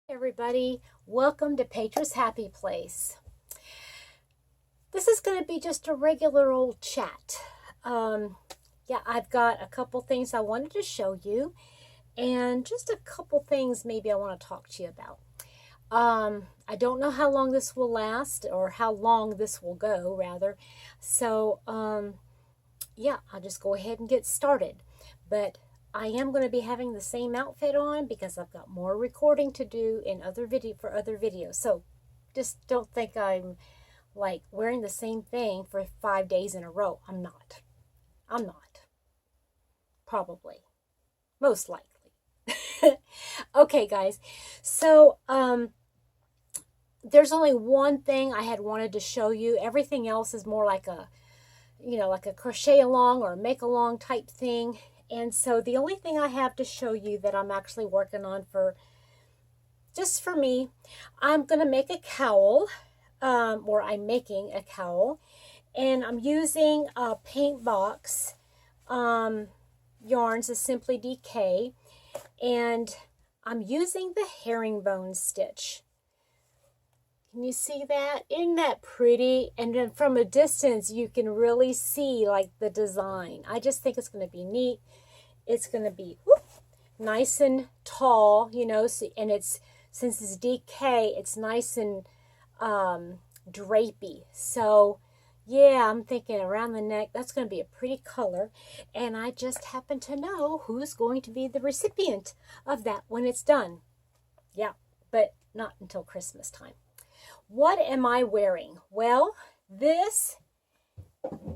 Everybody, welcome to Petra's Happy Place. This is going to be just a regular old chat. Yeah, I've got a couple things I wanted to show you, and just a couple things maybe I want to talk to you about. I don't know how long this will last, or how long this will go, rather. So, yeah, I'll just go ahead and get started. But I am going to be having the same outfit on because I've got more recording to do in other videos. So just don't think I'm like wearing the same thing for 5 days in a row. I'm not. I'm not. Probably. Most likely. Okay, guys. So there's only one thing I had wanted to show you. Everything else is more like a like a crochet along or make along type thing. And so the only thing I have to show you that I'm actually working on just for me, I'm going to make a cowl, or I'm making a cowl, and I'm using paint box yarns, is Simply DK, and I'm using the herringbone stitch. Can you see that? Isn't that pretty? And then from a distance, you can really see like the design. I just think it's going to be neat. It's going to be nice and tall, so, and since it's DK, it's nice and drapey. So yeah, I'm thinking around the neck, that's going to be a pretty color. And I just happen to know who's going to be the recipient of that when it's done. Yeah, but not until Christmas time. What am I wearing? Well, this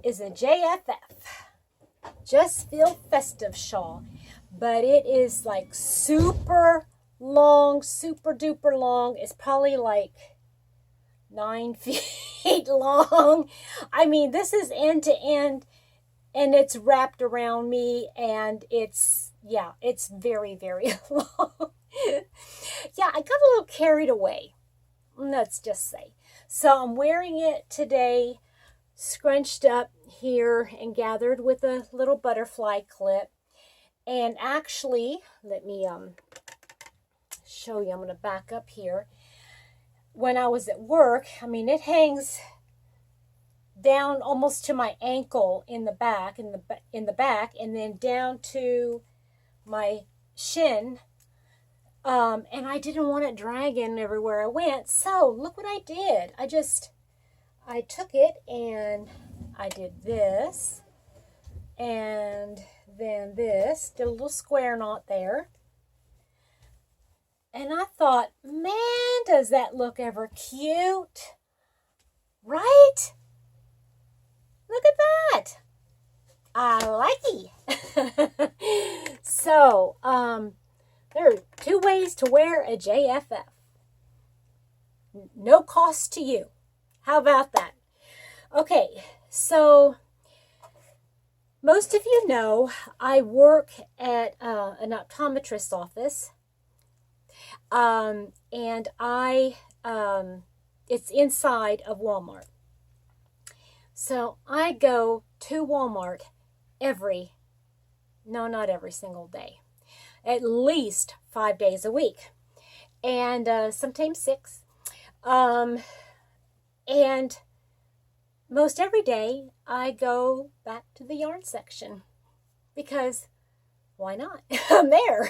is a JFF, Just Feel Festive shawl, but it is like super long, super duper long. It's probably like 9 feet long. I mean, this is end to end, and it's wrapped around me, and it's very, very long. Yeah, I got a little carried away, let's just say. So I'm wearing it today, scrunched up here and gathered with a little butterfly clip. And actually, let me show you. I'm going to back up here. When I was at work, I mean, it hangs down almost to my ankle in the back, and then down to my shin. And I didn't want it dragging everywhere I went. So look what I did. I took it and I did this, and then this, did a little square knot there. And I thought, man, does that look ever cute? Right? Look at that. I like it. So, there are 2 ways to wear a JFF. No cost to you. How about that? Okay, so most of you know I work at an optometrist's office, and it's inside of Walmart. So I go to Walmart not every single day, at least 5 days a week, and sometimes 6. And most every day I go back to the yarn section because why not? I'm there.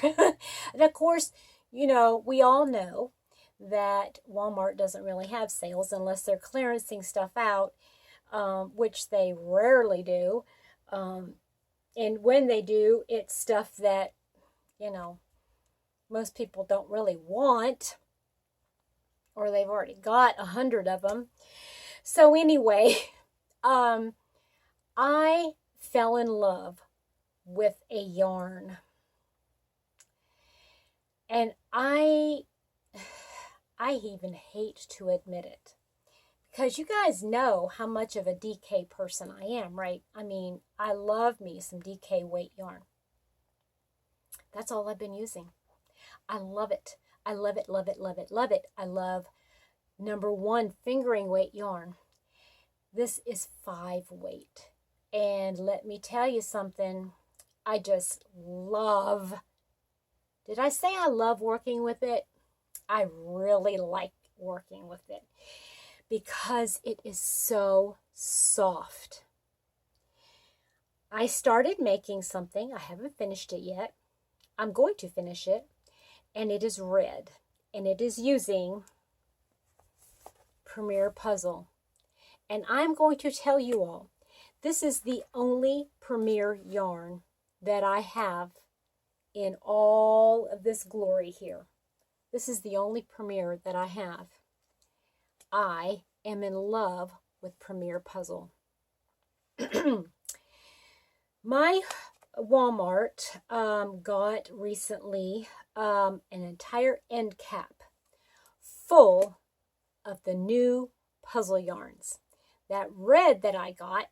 And of course, we all know that Walmart doesn't really have sales unless they're clearancing stuff out, which they rarely do. And when they do, it's stuff that, most people don't really want, or they've already got 100 of them. So anyway, I fell in love with a yarn. And I even hate to admit it, because you guys know how much of a DK person I am, right? I mean, I love me some DK weight yarn. That's all I've been using. I love it. I love it, love it, love it, love it. I love #1 fingering weight yarn. This is 5 weight. And let me tell you something, I just love, did I say I love working with it? I really like working with it because it is so soft. I started making something. I haven't finished it yet. I'm going to finish it, and it is red, and it is using Premier Puzzle. And I'm going to tell you all, this is the only Premier yarn that I have in all of this glory here. This is the only Premier that I have. I am in love with Premier Puzzle. My Walmart got recently an entire end cap full of the new puzzle yarns. That red that I got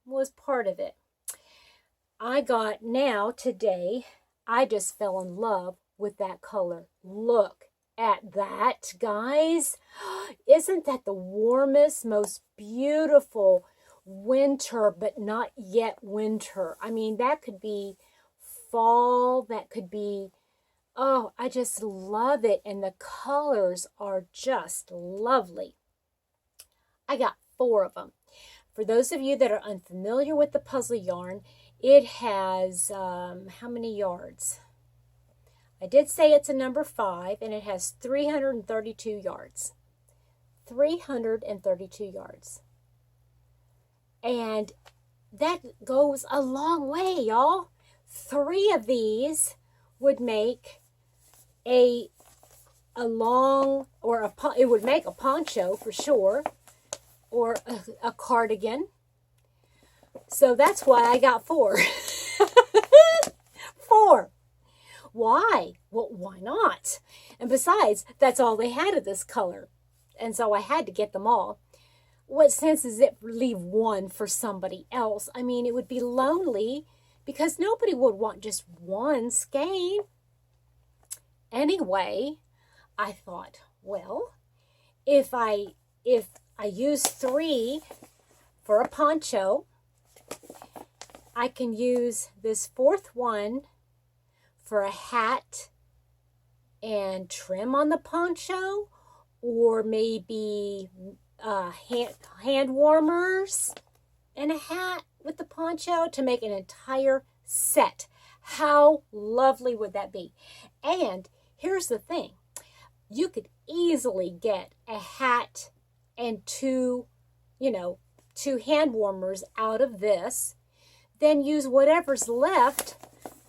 was part of it. I got now today, I just fell in love with that color. Look at that, guys. Isn't that the warmest, most beautiful winter, but not yet winter? I mean, that could be fall, that could be, oh, I just love it. And the colors are just lovely. I got 4 of them. For those of you that are unfamiliar with the puzzle yarn, it has, how many yards? I did say it's a number 5, and it has 332 yards. 332 yards. And that goes a long way, y'all. 3 of these would make a long, or it would make a poncho for sure, or a cardigan. So that's why I got 4. 4. Why? Well, why not? And besides, that's all they had of this color. And so I had to get them all. What sense is it leave one for somebody else? I mean, it would be lonely because nobody would want just one skein. Anyway, I thought, well, if I use 3 for a poncho, I can use this 4th one for a hat and trim on the poncho, or maybe hand warmers and a hat with the poncho to make an entire set. How lovely would that be? And here's the thing. You could easily get a hat and 2 hand warmers out of this, then use whatever's left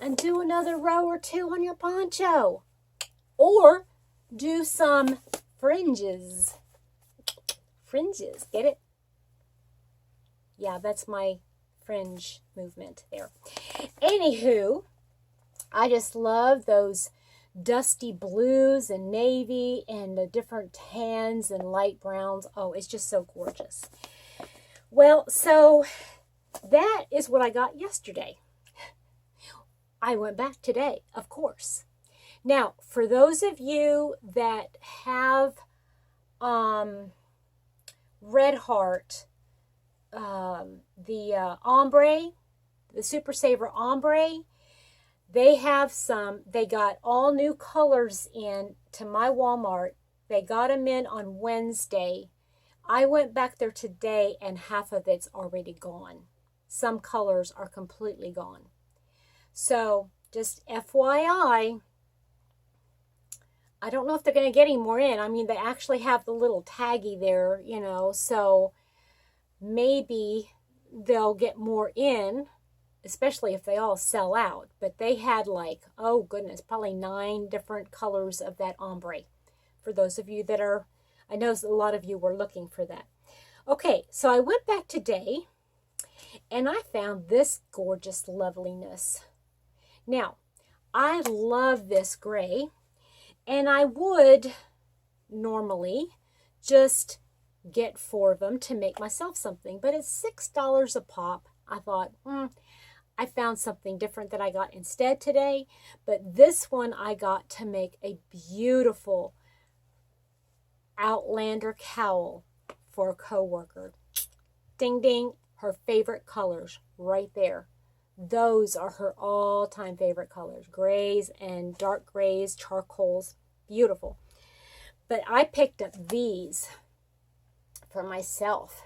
and do another row or 2 on your poncho. Or do some fringes. Fringes, get it? Yeah, that's my fringe movement there. Anywho, I just love those dusty blues and navy and the different tans and light browns. Oh, it's just so gorgeous. Well, so that is what I got yesterday. I went back today, of course. Now, for those of you that have Red Heart, the ombre, the Super Saver ombre, they got all new colors in to my Walmart. They got them in on Wednesday. I went back there today and half of it's already gone. Some colors are completely gone. So just FYI, I don't know if they're going to get any more in. I mean, they actually have the little taggy there, so maybe they'll get more in, especially if they all sell out. But they had oh goodness, probably 9 different colors of that ombre. For those of you that are, I know a lot of you were looking for that. Okay, so I went back today and I found this gorgeous loveliness. Now, I love this gray, and I would normally just get 4 of them to make myself something, but it's $6 a pop. I thought, I found something different that I got instead today, but this one I got to make a beautiful Outlander cowl for a coworker. Ding ding, her favorite colors right there. Those are her all-time favorite colors. Grays and dark grays, charcoals. Beautiful. But I picked up these for myself.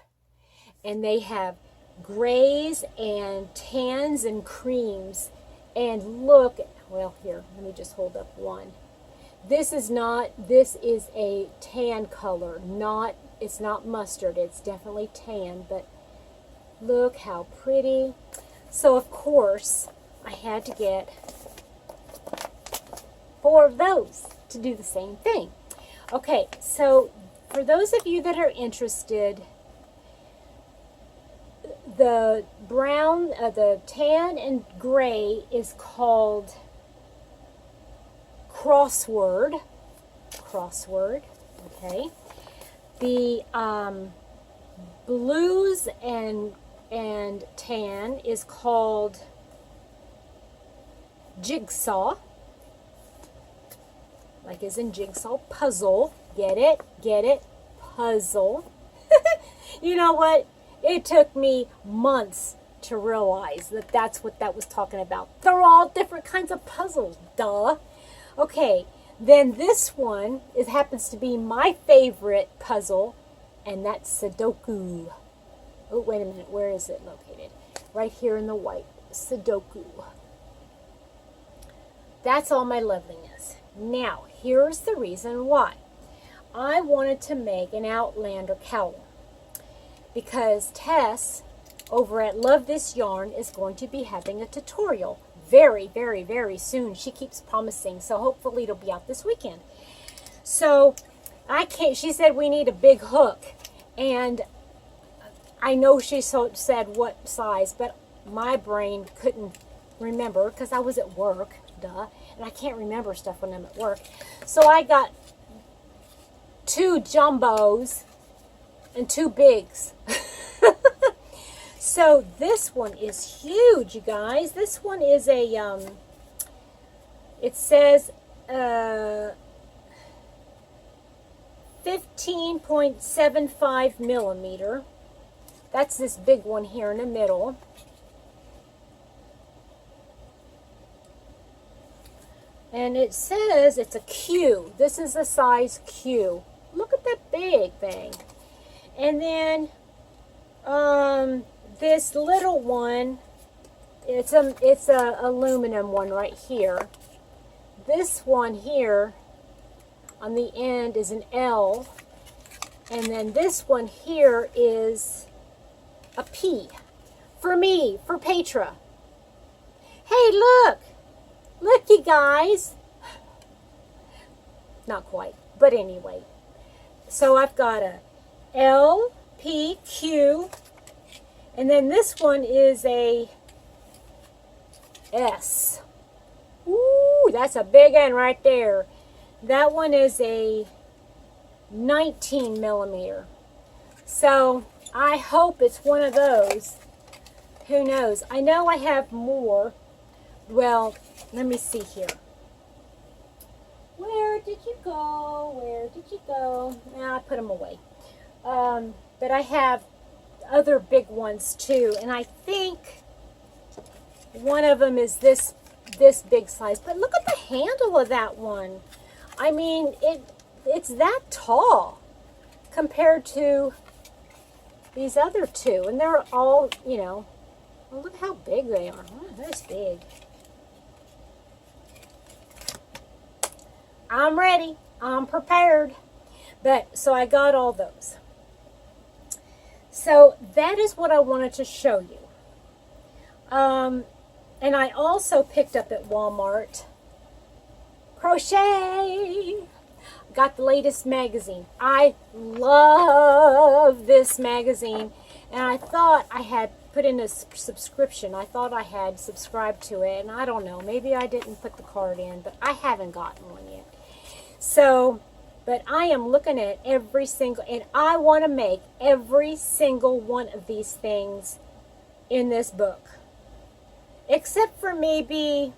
And they have grays and tans and creams. And look, well, here, let me just hold up one. This is a tan color, it's not mustard, it's definitely tan, but look how pretty. So of course, I had to get 4 of those to do the same thing. Okay, so for those of you that are interested, the brown, the tan and gray is called crossword, okay. The blues and tan is called jigsaw, like as in jigsaw, puzzle. Get it, puzzle. You know what? It took me months to realize that that's what that was talking about. They're all different kinds of puzzles, duh. Okay, then this one happens to be my favorite puzzle, and that's Sudoku. Oh, wait a minute. Where is it located? Right here in the white. Sudoku. That's all my loveliness. Now, here's the reason why. I wanted to make an Outlander cowl because Tess over at Love This Yarn is going to be having a tutorial very, very, very soon. She keeps promising, so hopefully it'll be out this weekend. So she said we need a big hook, and I know she said what size, but my brain couldn't remember because I was at work, duh, and I can't remember stuff when I'm at work. So I got 2 jumbos and 2 bigs. So this one is huge, you guys. This one is a, it says 15.75 millimeter. That's this big one here in the middle. And it says it's a Q. This is a size Q. Look at that big thing. And then this little one, it's a aluminum one right here. This one here on the end is an L. And then this one here is a P. For me, for Petra. Hey, look! Look, you guys! Not quite, but anyway. So I've got a L, P, Q, and then this one is a S. Ooh, that's a big one right there. That one is a 19 millimeter. So I hope it's one of those. Who knows? I know I have more. Well, let me see here. Where did you go? Where did you go? Nah, I put them away. But I have other big ones too, and I think one of them is this big size. But look at the handle of that one. I mean, it's that tall compared to these other two, and they're all, you know. Well, look how big they are. Oh, that's big. I'm ready. I'm prepared. But, so I got all those. So, that is what I wanted to show you. And I also picked up at Walmart crochet. Got the latest magazine. I love this magazine. And I thought I had put in a subscription. I thought I had subscribed to it. And I don't know. Maybe I didn't put the card in. But I haven't gotten one yet. So, but I am looking at every single, and I want to make every single one of these things in this book. Except for maybe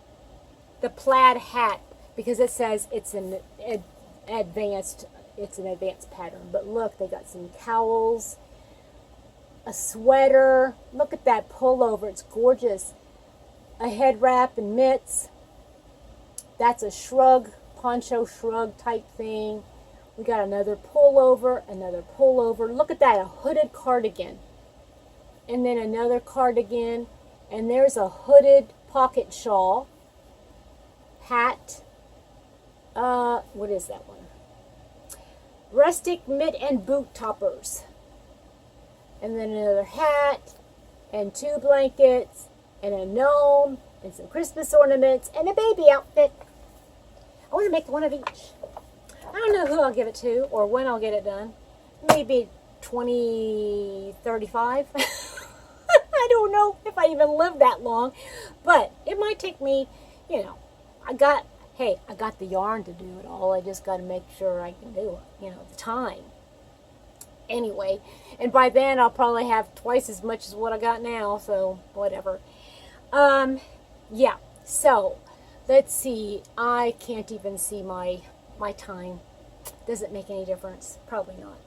the plaid hat, because it says it's an advanced pattern. But look, they got some cowls, a sweater. Look at that pullover. It's gorgeous. A head wrap and mitts. That's a shrug. Poncho shrug type thing. We got another pullover, another pullover. Look at that, a hooded cardigan. And then another cardigan. And there's a hooded pocket shawl. Hat. What is that one? Rustic mitt and boot toppers. And then another hat. And 2 blankets. And a gnome. And some Christmas ornaments. And a baby outfit. I want to make one of each. I don't know who I'll give it to or when I'll get it done. Maybe 2035. I don't know if I even live that long. But it might take me, you know, I got the yarn to do it all. I just got to make sure I can do it, you know, the time. Anyway, and by then I'll probably have twice as much as what I got now, so whatever. Yeah, so let's see. I can't even see my time. Does it make any difference? Probably not.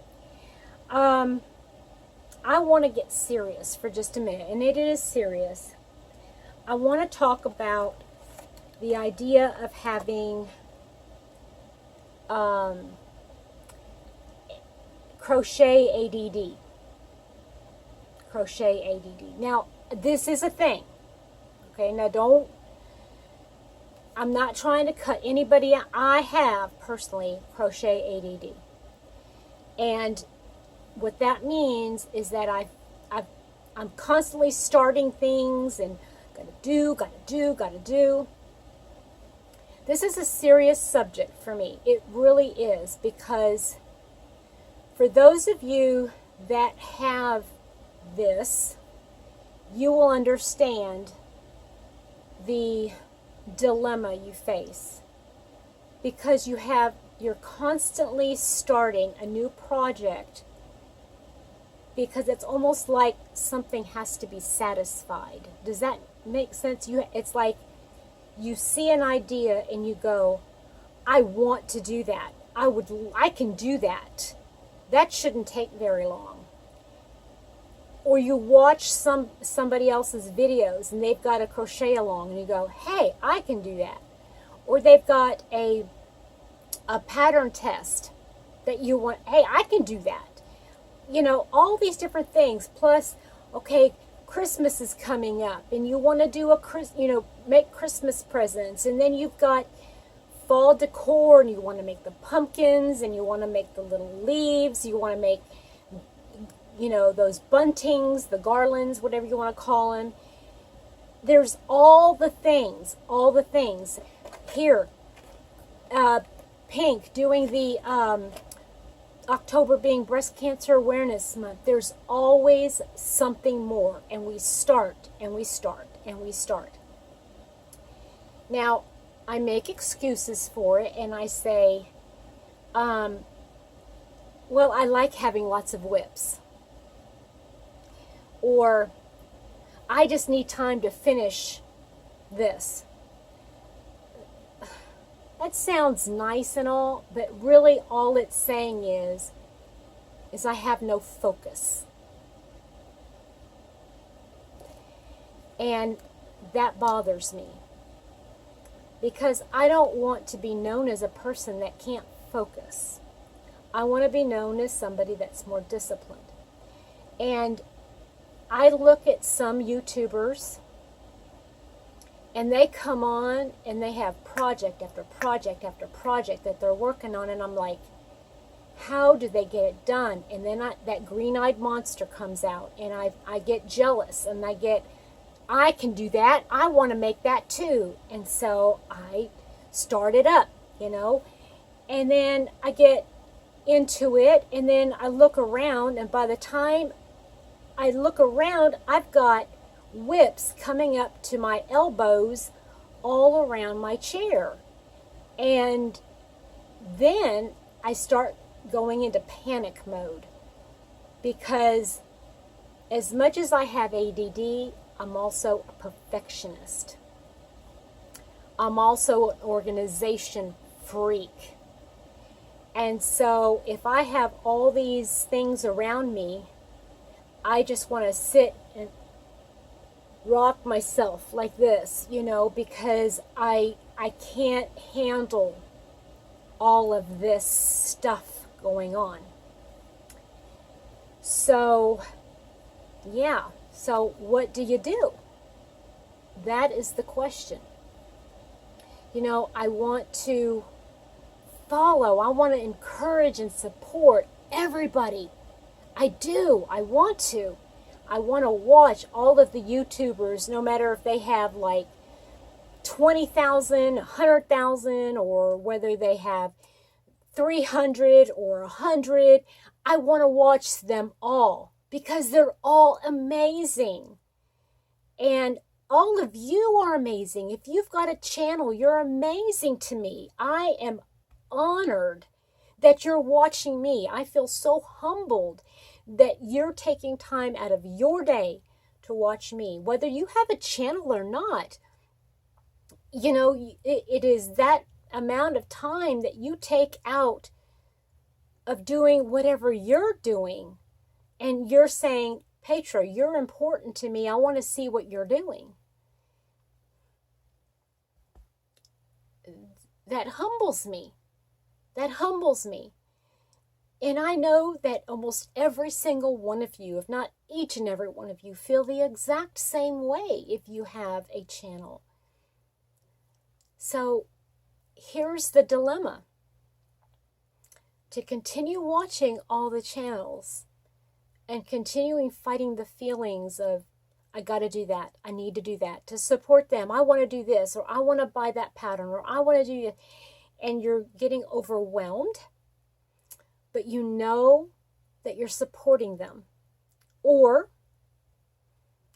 I want to get serious for just a minute, and it is serious. I want to talk about the idea of having crochet ADD. Crochet ADD. Now, this is a thing. Okay, now I'm not trying to cut anybody out. I have, personally, crochet ADD. And what that means is that I'm constantly starting things and gotta do. This is a serious subject for me. It really is, because for those of you that have this, you will understand the dilemma you face, because you're constantly starting a new project, because it's almost like something has to be satisfied. Does that make sense? It's like you see an idea and you go, I want to do that. I can do that. That shouldn't take very long. Or you watch somebody else's videos and they've got a crochet along and you go, hey, I can do that. Or they've got a pattern test that you want, hey, I can do that. You know, all these different things. Plus, okay, Christmas is coming up and you want to do make Christmas presents, and then you've got fall decor and you want to make the pumpkins and you want to make the little leaves, you want to make, you know, those buntings, the garlands, whatever you want to call them. There's all the things. Here, Pink doing the October being Breast Cancer Awareness Month. There's always something more, and we start and we start and we start. Now, I make excuses for it and I say, well, I like having lots of WIPs. Or, I just need time to finish this. That sounds nice and all, but really all it's saying is I have no focus. And that bothers me, because I don't want to be known as a person that can't focus. I want to be known as somebody that's more disciplined. And I look at some YouTubers, and they come on and they have project after project after project that they're working on, and I'm like, how do they get it done? And then that green-eyed monster comes out, and I get jealous, and I can do that. I want to make that too. And so I start it up, you know. And then I get into it, and then I look around, and by the time I look around, I've got WIPs coming up to my elbows all around my chair. And then I start going into panic mode, because as much as I have ADD, I'm also a perfectionist. I'm also an organization freak. And so if I have all these things around me, I just want to sit and rock myself like this, you know, because I can't handle all of this stuff going on. So, yeah. So what do you do? That is the question. You know, I want to follow. I want to encourage and support everybody. I do. I want to. I want to watch all of the YouTubers, no matter if they have like 20,000, 100,000, or whether they have 300 or 100. I want to watch them all because they're all amazing. And all of you are amazing. If you've got a channel, you're amazing to me. I am honored that you're watching me. I feel so humbled that you're taking time out of your day to watch me. Whether you have a channel or not, you know, it is that amount of time that you take out of doing whatever you're doing. And you're saying, Petra, you're important to me. I want to see what you're doing. That humbles me. That humbles me. And I know that almost every single one of you, if not each and every one of you, feel the exact same way if you have a channel. So here's the dilemma. To continue watching all the channels and continuing fighting the feelings of, I got to do that, I need to do that, to support them, I want to do this, or I want to buy that pattern, or I want to do it, and you're getting overwhelmed, but you know that you're supporting them. Or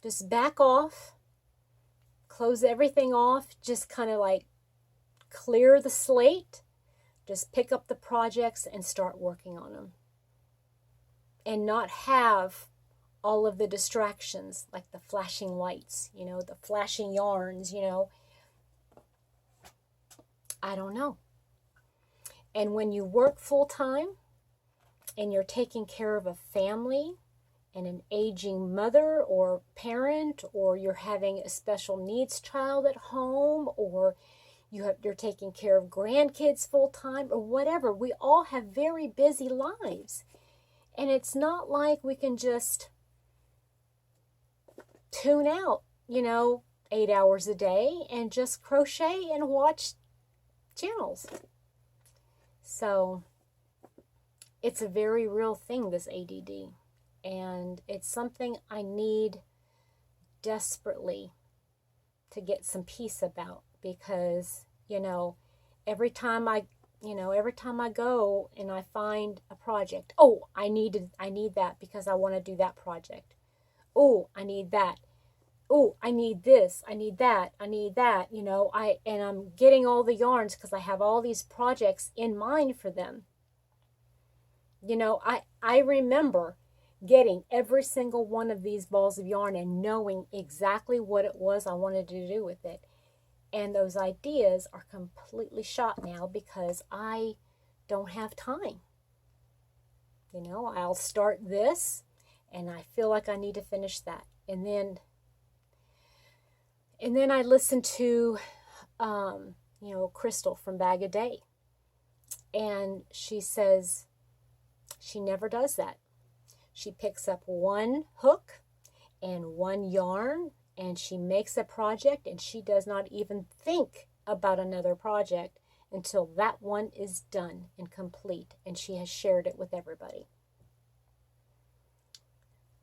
just back off, close everything off, just kind of like clear the slate, just pick up the projects and start working on them. And not have all of the distractions, like the flashing lights, you know, the flashing yarns, you know. I don't know. And when you work full time and you're taking care of a family and an aging mother or parent, or you're having a special needs child at home, or you're taking care of grandkids full time, or whatever, we all have very busy lives. And it's not like we can just tune out, you know, 8 hours a day and just crochet and watch channels. So it's a very real thing, this ADD. And it's something I need desperately to get some peace about, because, you know, every time I go and I find a project, oh, I need that because I want to do that project. Oh, I need that. Oh, I need this. I need that. I need that. You know, I'm getting all the yarns because I have all these projects in mind for them. You know, I remember getting every single one of these balls of yarn and knowing exactly what it was I wanted to do with it. And those ideas are completely shot now because I don't have time. You know, I'll start this and I feel like I need to finish that. And then I listen to, you know, Crystal from Bag a Day. And she says she never does that. She picks up one hook and one yarn, and she makes a project, and she does not even think about another project until that one is done and complete, and she has shared it with everybody.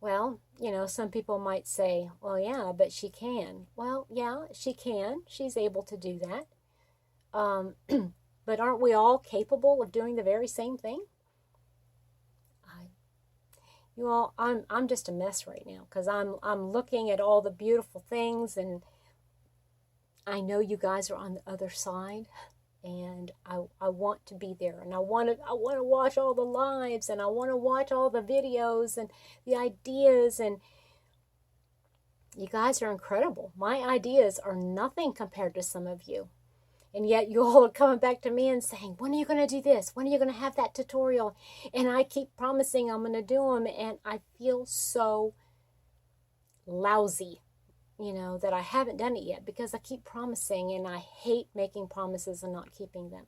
Well, you know, some people might say, well, yeah, but she can. Well, yeah, she can. She's able to do that. But aren't we all capable of doing the very same thing? You all, I'm just a mess right now because I'm looking at all the beautiful things, and I know you guys are on the other side, and I want to be there, and I want to watch all the lives, and I want to watch all the videos and the ideas, and you guys are incredible. My ideas are nothing compared to some of you. And yet you all are coming back to me and saying, when are you going to do this? When are you going to have that tutorial? And I keep promising I'm going to do them. And I feel so lousy, you know, that I haven't done it yet because I keep promising, and I hate making promises and not keeping them.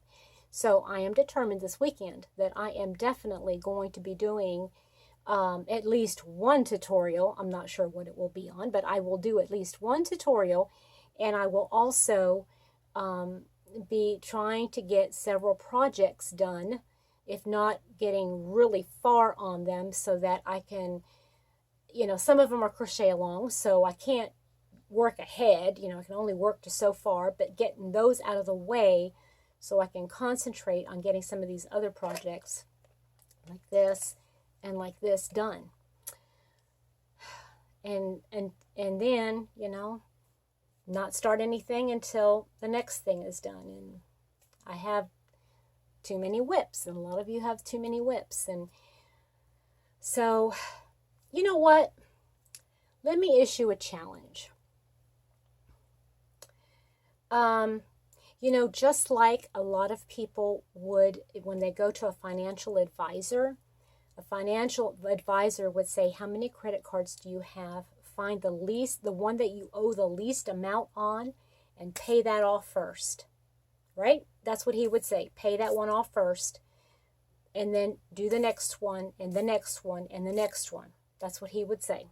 So I am determined this weekend that I am definitely going to be doing at least one tutorial. I'm not sure what it will be on, but I will do at least one tutorial, and I will also be trying to get several projects done, if not getting really far on them, so that I can, some of them are crochet along, so I can't work ahead. I can only work to so far, but getting those out of the way so I can concentrate on getting some of these other projects like this and like this done. And then, not start anything until the next thing is done. And I have too many WIPs, and a lot of you have too many WIPs. And so, you know what? Let me issue a challenge. Just like a lot of people would when they go to a financial advisor would say, how many credit cards do you have? Find the one that you owe the least amount on, and pay that off first, right? That's what he would say. Pay that one off first, and then do the next one, and the next one, and the next one. That's what he would say.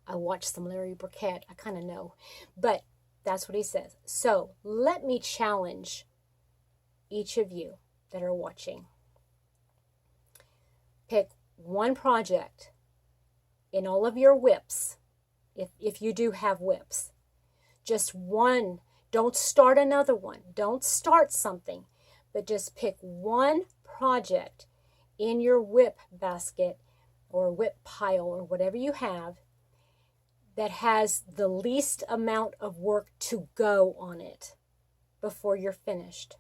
I watched some Larry Burkett. I kind of know, but that's what he says. So let me challenge each of you that are watching. Pick one project in all of your WIPs, if you do have WIPs. Just one. Don't start another one. Don't start something, but just pick one project in your WIP basket or WIP pile or whatever you have that has the least amount of work to go on it before you're finished.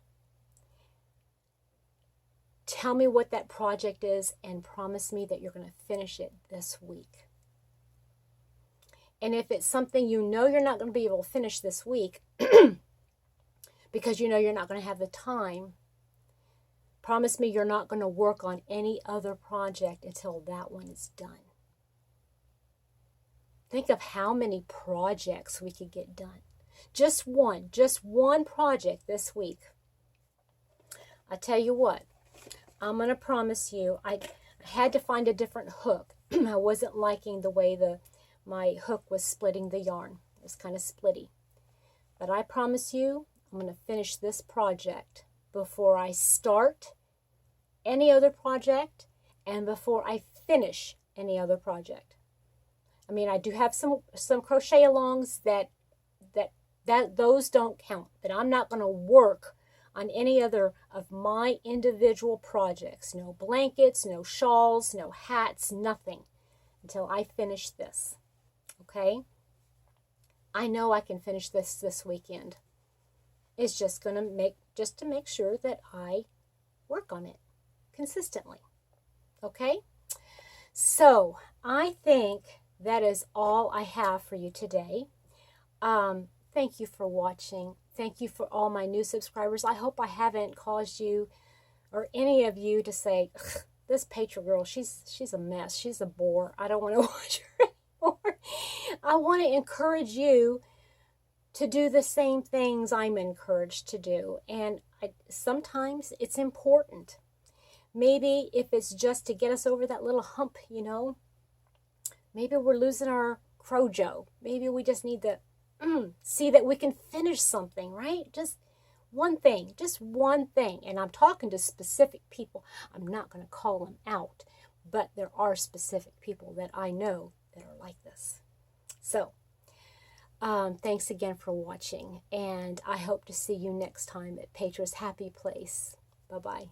Tell me what that project is and promise me that you're going to finish it this week. And if it's something you're not going to be able to finish this week because you're not going to have the time, promise me you're not going to work on any other project until that one is done. Think of how many projects we could get done. Just one project this week. I tell you what, I'm going to promise you, I had to find a different hook. I wasn't liking the way my hook was splitting the yarn. It was kind of splitty. But I promise you, I'm going to finish this project before I start any other project and before I finish any other project. I mean, I do have some crochet alongs that those don't count, but I'm not going to work on any other of my individual projects. No blankets, no shawls, no hats, nothing until I finish this. Okay? I know I can finish this weekend. It's just going to make sure that I work on it consistently. Okay? So, I think that is all I have for you today. Thank you for watching. Thank you for all my new subscribers. I hope I haven't caused you or any of you to say, this Patreon girl, she's a mess. She's a bore. I don't want to watch her anymore. I want to encourage you to do the same things I'm encouraged to do. And sometimes it's important. Maybe if it's just to get us over that little hump, maybe we're losing our crojo. Maybe we just need to see that we can finish something, right? Just one thing. And I'm talking to specific people. I'm not going to call them out, but there are specific people that I know that are like this. So, thanks again for watching, and I hope to see you next time at Petra's Happy Place. Bye-bye.